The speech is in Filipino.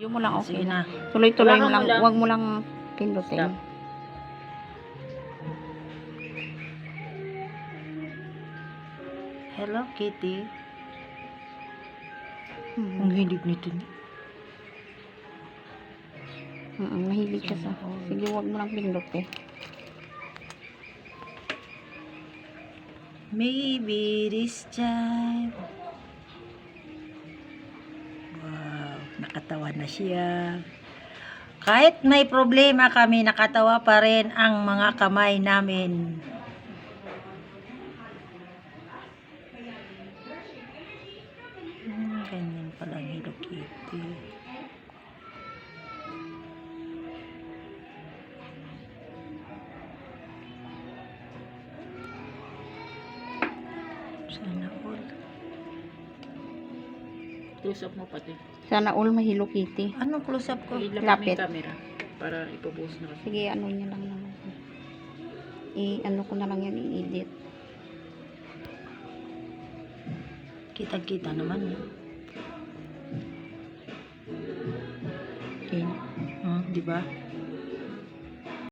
Yung mo lang, okay Sige na. na. Tuloy-tuloy mo Hawakan lang. mo lang. Huwag mo lang pindutin. Stop. Hello, Kitty. Ang hilig nito. Mahilig siya sa... Sige, huwag mo lang pindutin. Maybe this time. Wow, nakatawa na siya. Kahit may problema kami, nakatawa pa rin ang mga kamay namin. Ganyan pala ang Hello Kitty. Sana all. Close up mo pati. Sana all mahilo Kitty. Anong close up ko? Ilapit mo Lapit. yung camera para ipopost na kasi. Sige, ano niya lang naman. I-ano ko na lang yan, i-edit. Kita-kita naman. Okay. Di ba?